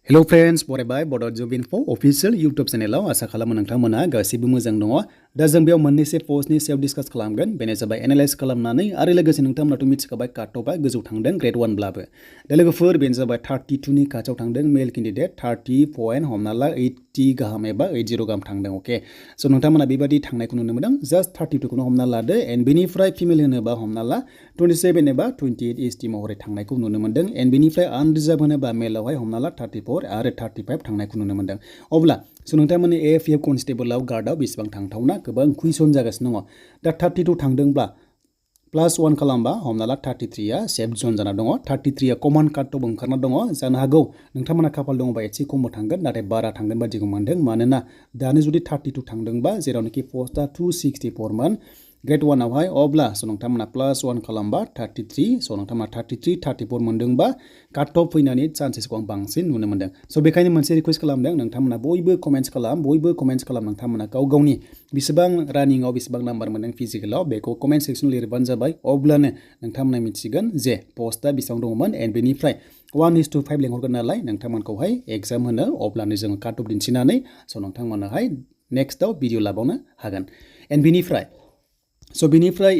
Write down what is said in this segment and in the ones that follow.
Hello friends, बरायबाय Bodo Job Info official YouTube channel आसा खालामो नोंथांमोना गासिबो मोजां दङ। दा जों बेयाव मोननैसो पस्टनि सायाव डिसकास खालामगोन। बेनो जाबाय एनालाइज खालामनानै आरो लोगोसे नोंथांमोनाथ' मिथिखाबाय काटअफआ गोजौ थांदों ग्रेड 1 ब्लाबो। दा लोगोफोर बेनो जाबाय 32 नि खाथियाव थांदों मेल कैंडिडेट 30 पॉइंट हमना ला 80 गाहाम एबा 80 गाहाम थांदों अके। स' नोंथांमोना बेबादि थांनायखौ नुनो मोनदों। जास्ट 32 खौनो हमना लादो एन्ड बेनिफ्राय फिमेल होनोबा हमना ला 27 एबा 28 एसटी महरै थांनायखौ नुनो मोनदों एन्ड बेनिफ्राय आनरिजार्भ होनोबा मेलावहाय हमना ला 34 आरो 35 थांनायखौ नुनो मोनदों। अब्ला स' नोंथांमोननि एएफएफ कनस्टेबलआव गार्डआव बेसेबां थांथावना गोबां कुइसन जागासिनो दङ। दा 32 थांदोंब्ला +1 खालामबा हमना ला 33 आ सेफ जन जाना दङ। 33 आ कमन काटअफ ओंखारना दङ। जानो हागौ नोंथांमोना खाफाल दङबा एसे खमबो थांगोन नाथाय बारा थांगोन बादिखौ मोनदों। मानोना दानो जुदि 32 थांदोंबा जेरावनोखि पस्टआ 264 मोन ग्रेड 1 आवहाय अब्ला स' नोंथांमोना +1 खालामबा 33 स' नोंथांमोना 33 34 मोनदोंबा काटअफ फैनायनि चान्सेसखौ आं बांसिन नुनो मोनदों। स' बेखायनो मोनसे रिक्वेस्ट खालामदों नोंथांमोना बयबो कमेन्ट्स खालाम नोंथांमोना गाव गावनि बेसेबां रानिंआव बेसेबां नाम्बार मोनदों फिजिकेलाव बेखौ कमेन्ट सेक्सनाव लिरबानो जाबाय। अब्लानो नोंथांमोना मिथिगोन जे पस्टआ बेसेबां दङमोन एन्ड बेनिफ्राय 1:5 लेंहरगोन नालाय नोंथांमोनखौहाय एग्जाम होनो अब्लानो जोङो काटअफ दिन्थिनानै स' नोंथांमोनाहाय नेक्स्टआव भिडिअ लाबावनो हागोन। एन्ड बेनिफ्राय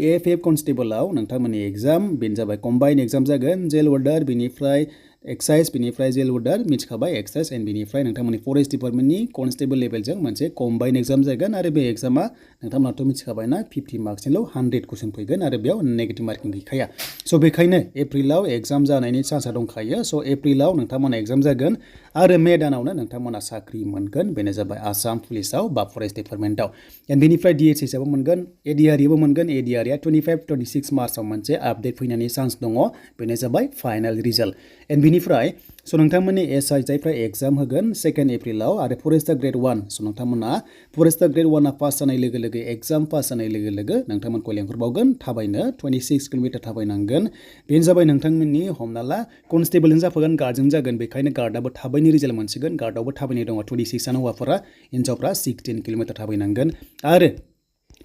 एएफएफ कनस्टेबलआव नोंथांमोननि एग्जाम बेनो जाबाय कम्बाइन एग्जाम जागोन जेल वार्डार बेनिफ्राय एक्साइज बेनिफ्राय जेल वार्डार मिथिखाबाय एक्साइज एन्ड बेनिफ्राय नोंथांमोननि फरेस्ट डिपार्टमेन्टनि कनस्टेबल लेभेलजों मोनसे कम्बाइन एग्जाम जागोन आरो बे एग्जामा नोंथांमोनाथ' मिथिखाबायना 50 मार्क्सनिल' 100 कुइसन फैगोन आरो बेयाव नेगेटिभ मार्किं गैखाया। स' बेखायनो एप्रिलाव एग्जाम जानायनि चान्सआ दंखायो। स' एप्रिलाव नोंथांमोना एग्जाम जागोन आरो मे दानावनो नोंथांमोना साख्रि मोनगोन। बेनो जाबाय आसाम पुलिसाव बा फरेस्ट डिपार्टमेन्टआव एन्ड बेनिफ्राय डिएचएसआबो मोनगोन एडिआरइबो मोनगोन। एडिआरइआ 25-26 मार्चआव मोनसे आपडेट फैनायनि चान्स दङ। बेनो जाबाय फाइनाल रिजाल्ट एन्ड बेनिफ्राय स' नोंथांमोननि एसआइ जायफ्रा एग्जाम होगोन 2 एप्रिलाव आरो फरेस्टआ ग्रेड 1 स' नोंथांमोना फरेस्टआ ग्रेड 1 आ पास जानाय लोगो लोगो एग्जाम पास जानाय लोगो लोगो नोंथांमोनखौ लेंहरबावगोन थाबायनो 26 किल'मिटार थाबायनांगोन। बेनो जाबाय नोंथांमोननि हमना ला कनस्टेबलजों जाफागोन गार्डजों जागोन बेखायनो गार्डआबो थाबैनो रिजाल्ट मोनसिगोन। गार्डआवबो थाबायनाय दङ 26 आनो हौवाफोरा हिन्जावफ्रा 16 किल'मिटार थाबायनांगोन आरो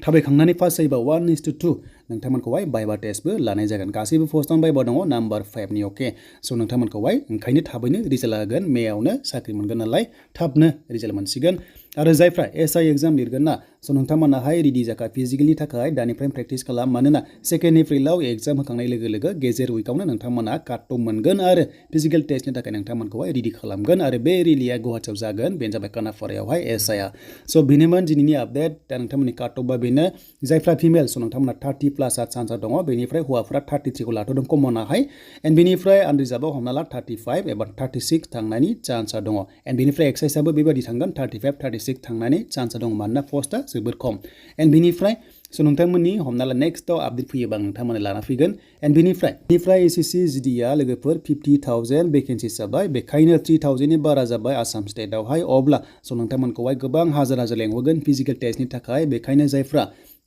थाबायखांनानै पास जायोबा 1:2 नोंथांमोनखौहाय बाइबा टेस्टबो लानाय जागोन। गासैबो पस्टआवनो बाइबा दङ नाम्बार 5 नि अके। स' नोंथांमोनखौहाय ओंखायनो थाबैनो रिजाल्ट लागोन मेआवनो साख्रि मोनगोन नालाय थाबनो रिजाल्ट मोनसिगोन। आरो जायफ्रा एसआइ एग्जाम लिरगोन ना स' नोंथांमोनाहाय रेडि जाखा फिजिकेलनि थाखाय दानिफ्रायनो प्रेक्टिस खालाम। मानोना 2 एप्रिलाव एग्जाम होखांनाय लोगो लोगो गेजेर उइकआवनो नोंथांमोना काटअफ मोनगोन आरो फिजिकेल टेस्टनि थाखाय नोंथांमोनखौहाय रेडि खालामगोन आरो बे रेलिया गुवाहाटियाव जागोन। बेनो जाबाय खानापारायावहाय एसआइआ। स' बेनोमोन दिनैनि आपडेट। दा नोंथांमोननि काटअफआ बेनो जायफ्रा फिमेल स' नोंथांमोना 30+ चान्सआ दङ। बेनिफ्राय हौवाफोरा 33 खौ लाथ'दों कमनाहाय एन्ड बेनिफ्राय आनरिजार्भआव हमना ला 35 एबा 36 थांनायनि चान्सआ दङ एन्ड बेनिफ्राय एक्साइजआबो बेबायदि थांगोन 35-36 थांनायनि चान्सआ दङ मानोना पस्टआ जोबोर खम। एन्ड बेनिफ्राय स' नोंथांमोननि हमना ला नेक्स्टआव आपडेट फैयोबा नोंथांमोना लाना फैगोन। एन्ड बेनिफ्राय एसएससि जिडिआ लोगोफोर 50,000 भेकेन्सिस जाबाय बेखायनो 3,000नि बारा जाबाय आसाम स्टेटआवहाय। अब्ला स' नोंथांमोनखौहाय गोबां हाजार लेंहरगोन फिजिकेल टेस्टनि थाखाय बेखायनो जायफ्रा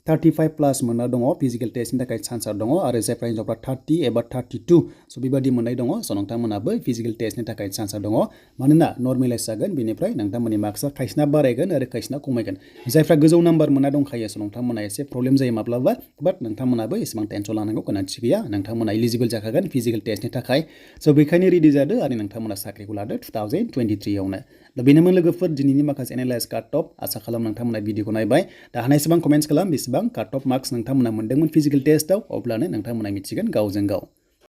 35+ मोनना दङ फिजिकेल टेस्टनि थाखाय चान्सआ दङ आरो जायफ्रा हिन्जावफ्रा 30 एबा 32 स' बेबादि मोननाय दङ स' नोंथांमोनाबो फिजिकेल टेस्टनि थाखाय चान्सआ दङ। मानोना नर्मेलाइज जागोन बेनिफ्राय नोंथांमोननि मार्क्सआ खायसेना बारायगोन आरो खायसेना खमायगोन। जायफ्रा गोजौ नाम्बार मोनना दंखायो स' नोंथांमोना एसे प्रब्लेम जायो माब्लाबा बाट नोंथांमोनाबो एसेबां टेनसन लानांगौ गोनांथि गैया। नोंथांमोना इलिजिबल जाखागोन फिजिकेल टेस्टनि थाखाय स' बेखायनो रेडि जादो आरो नोंथांमोना साख्रिखौ लादो 2023 आवनो। दा बेनोमोन लोगोफोर दिनैनि माखासे एनालाइज काटअफ आसा खालाम नोंथांमोना भिडिअखौ नायबाय। दा हानायसेबां कमेन्ट्स खालाम बेसेबां काटअफ मार्क्स नोंथांमोना मोनदोंमोन फिजिकेल टेस्टआव अब्लानो नोंथांमोना मिथिगोन गावजों गाव।